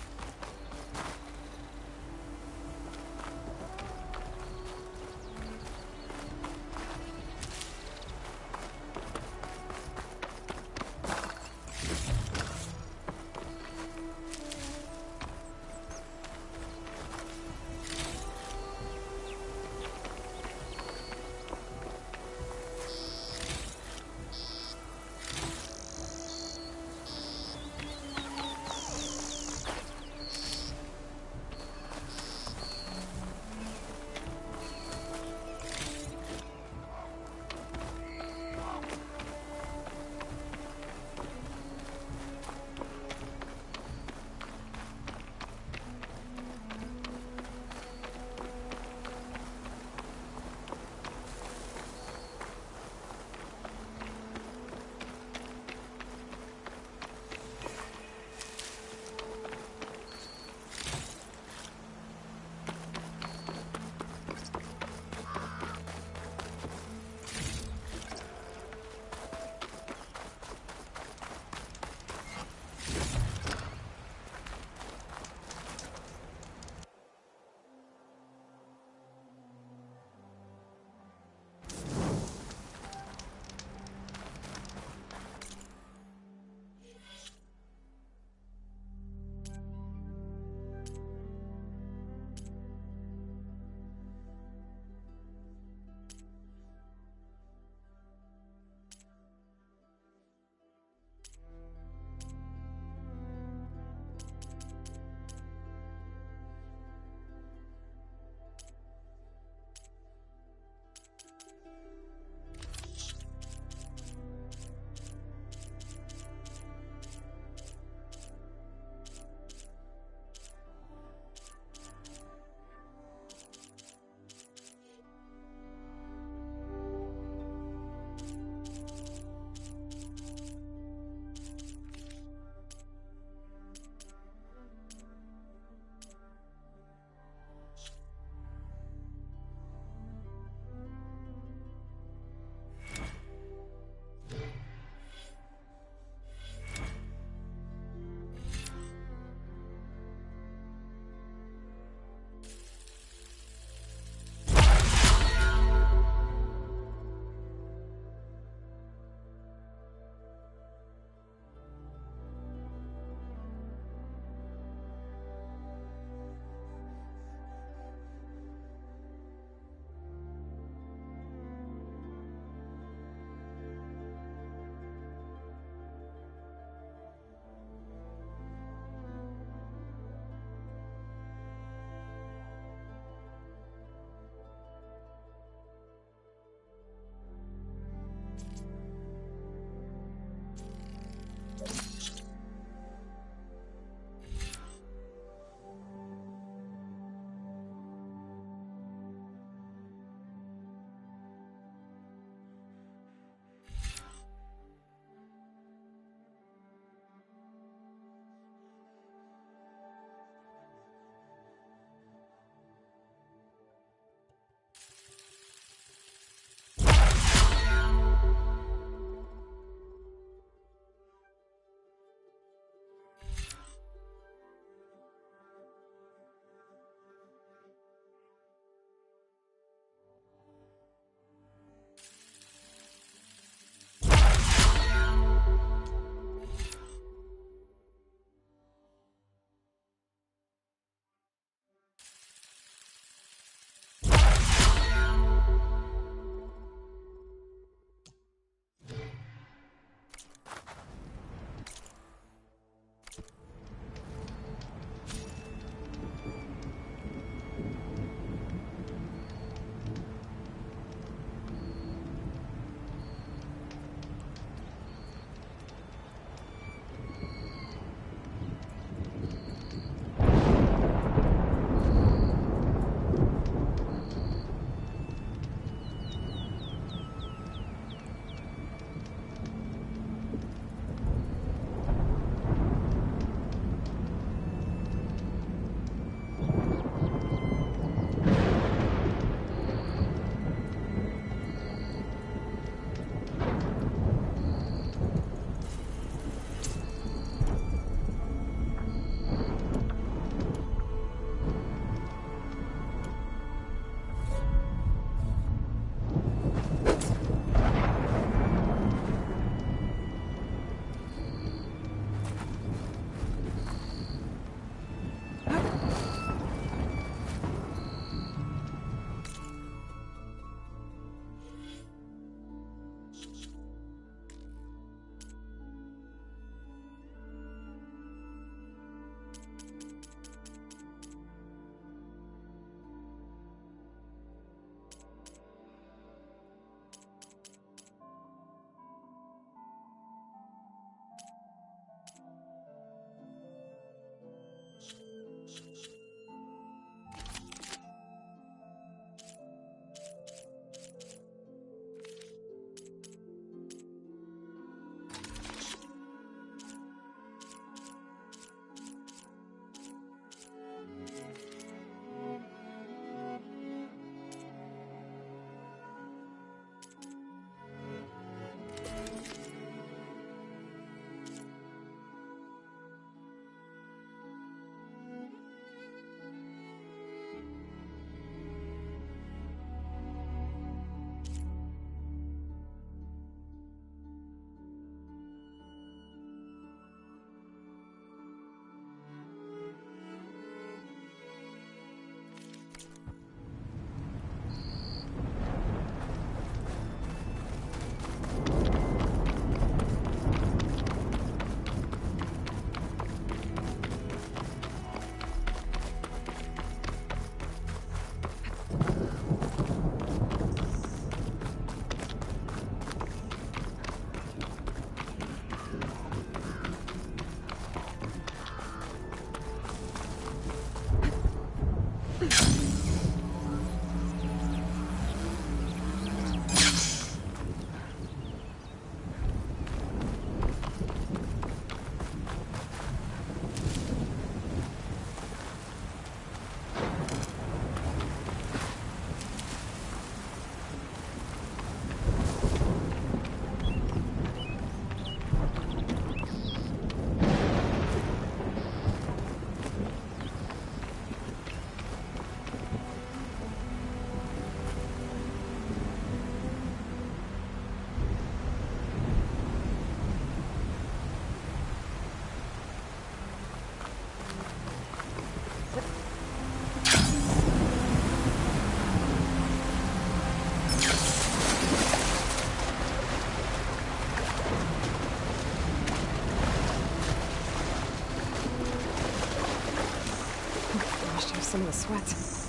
Some of the sweat.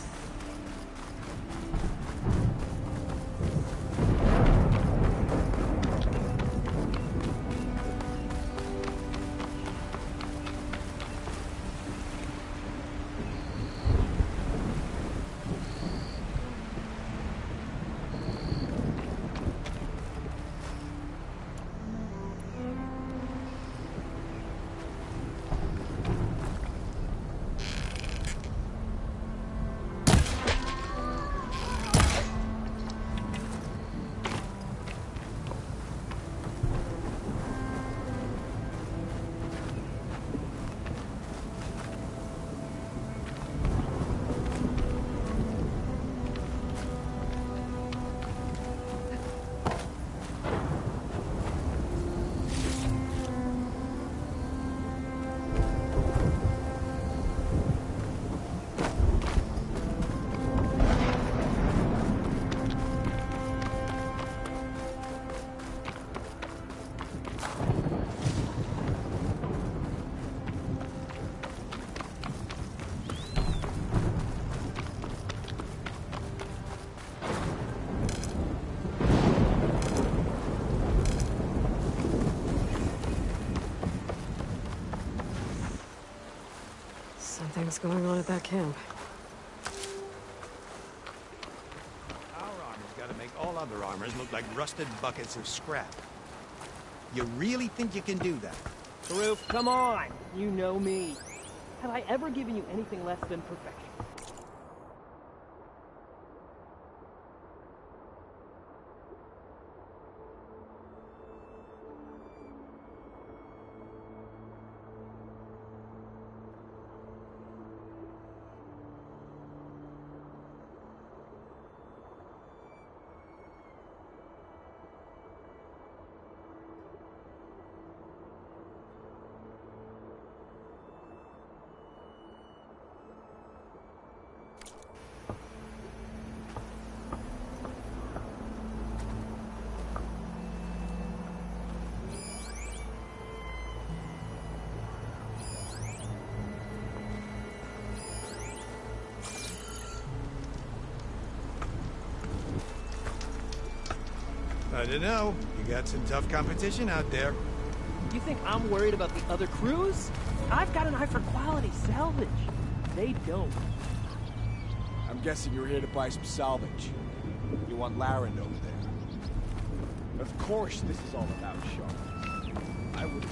Something's going on at that camp. Our armor's gotta make all other armors look like rusted buckets of scrap. You really think you can do that? Karoof, come on! You know me. Have I ever given you anything less than perfection? I don't know. You got some tough competition out there. You think I'm worried about the other crews? I've got an eye for quality salvage. They don't. I'm guessing you're here to buy some salvage. You want Laren over there. Of course this is all about Shaw. I would...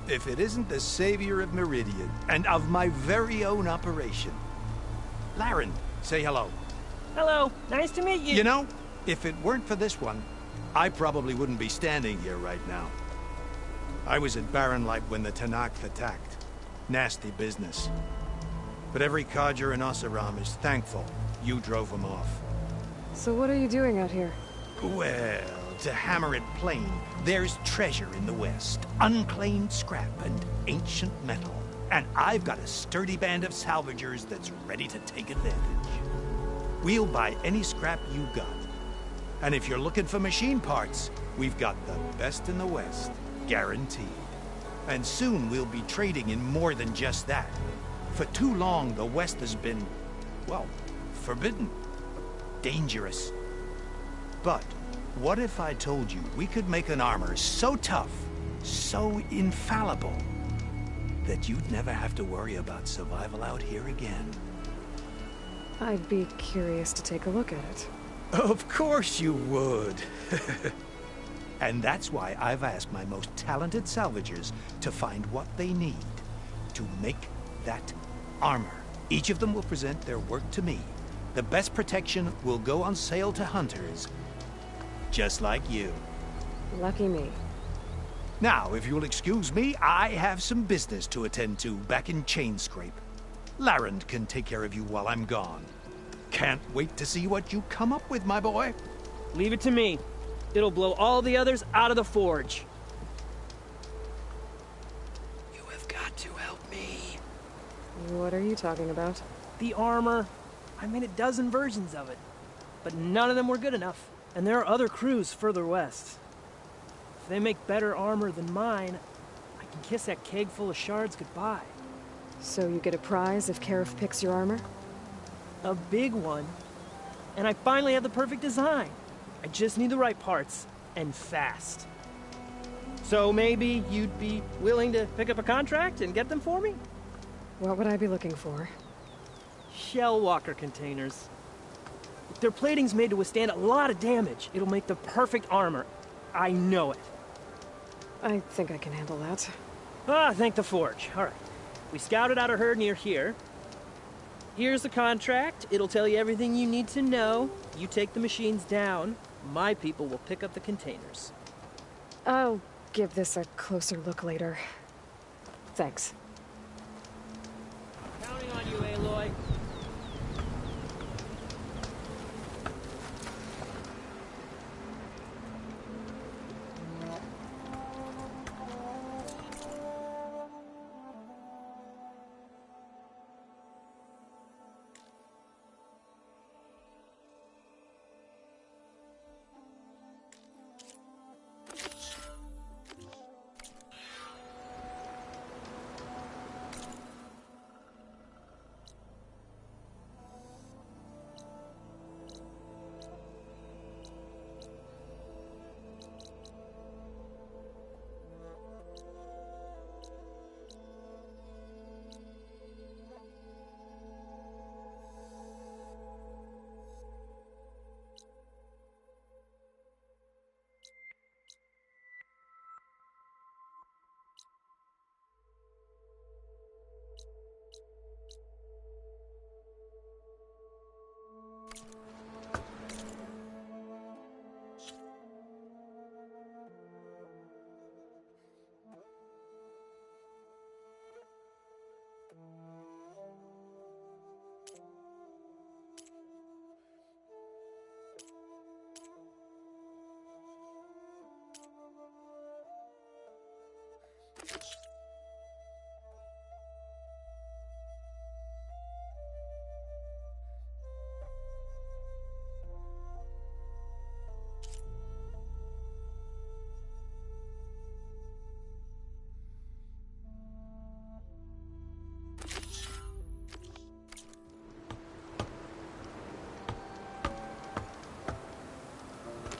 If it isn't the savior of Meridian, and of my very own operation. Laren, say hello. Hello, nice to meet you. You know, if it weren't for this one, I probably wouldn't be standing here right now. I was at Barren Light when the Tanakh attacked. Nasty business. But every codger in Oseram is thankful you drove them off. So what are you doing out here? Well, to hammer it plain, there's treasure in the West. Unclaimed scrap and ancient metal. And I've got a sturdy band of salvagers that's ready to take advantage. We'll buy any scrap you got. And if you're looking for machine parts, we've got the best in the West, guaranteed. And soon we'll be trading in more than just that. For too long, the West has been, well, forbidden. Dangerous. But what if I told you we could make an armor so tough, so infallible, that you'd never have to worry about survival out here again. I'd be curious to take a look at it. Of course you would. And that's why I've asked my most talented salvagers to find what they need to make that armor. Each of them will present their work to me. The best protection will go on sale to hunters, just like you. Lucky me. Now, if you'll excuse me, I have some business to attend to back in Chainscrape. Larend can take care of you while I'm gone. Can't wait to see what you come up with, my boy. Leave it to me. It'll blow all the others out of the forge. You have got to help me. What are you talking about? The armor. I made a dozen versions of it, but none of them were good enough. And there are other crews further west. If they make better armor than mine, I can kiss that keg full of shards goodbye. So you get a prize if Karif picks your armor? A big one. And I finally have the perfect design. I just need the right parts, and fast. So maybe you'd be willing to pick up a contract and get them for me? What would I be looking for? Shell walker containers. Their plating's made to withstand a lot of damage. It'll make the perfect armor. I know it. I think I can handle that. Ah, thank the forge. All right. We scouted out a herd near here. Here's the contract. It'll tell you everything you need to know. You take the machines down. My people will pick up the containers. I'll give this a closer look later. Thanks. Counting on you, Aloy.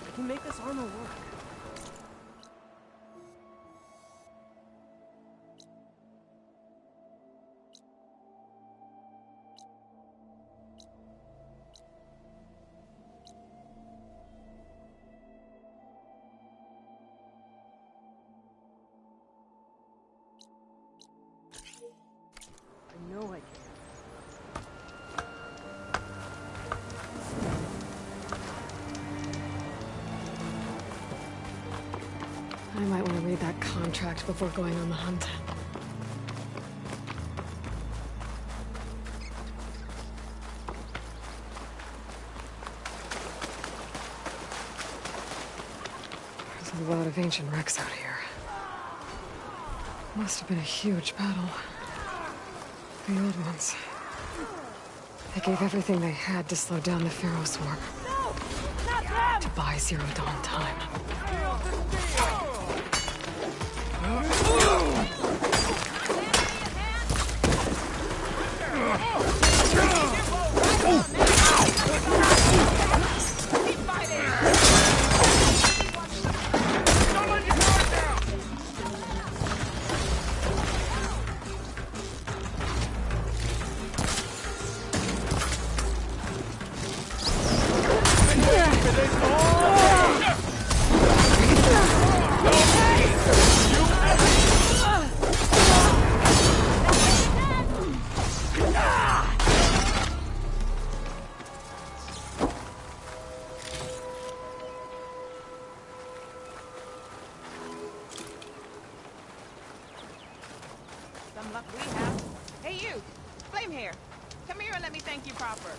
I can make this armor work. I know I can. I might want to read that contract before going on the hunt. There's a lot of ancient wrecks out here. Must have been a huge battle. The old ones. They gave everything they had to slow down the Pharaoh swarm. No! Not them! To buy Zero Dawn time. Some luck we have. Hey, you! Flame hair! Come here and let me thank you proper.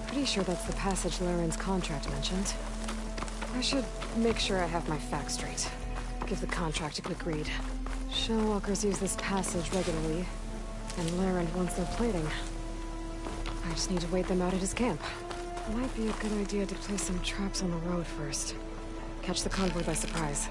Pretty sure that's the passage Laren's contract mentioned. I should make sure I have my facts straight. Give the contract a quick read. Shellwalkers use this passage regularly, and Laren wants their plating. I just need to wait them out at his camp. Might be a good idea to place some traps on the road first. Catch the convoy by surprise.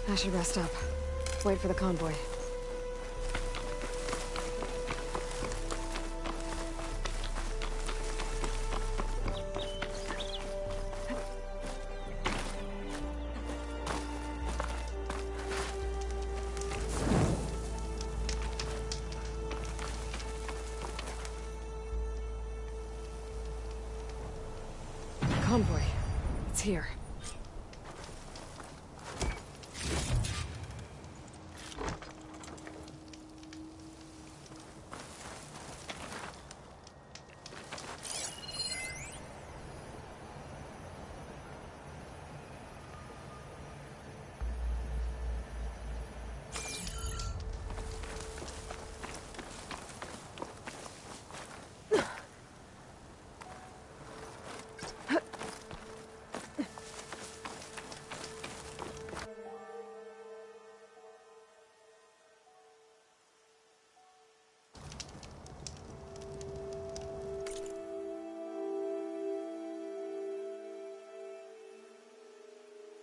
I should rest up. Wait for the convoy. Convoy. It's here.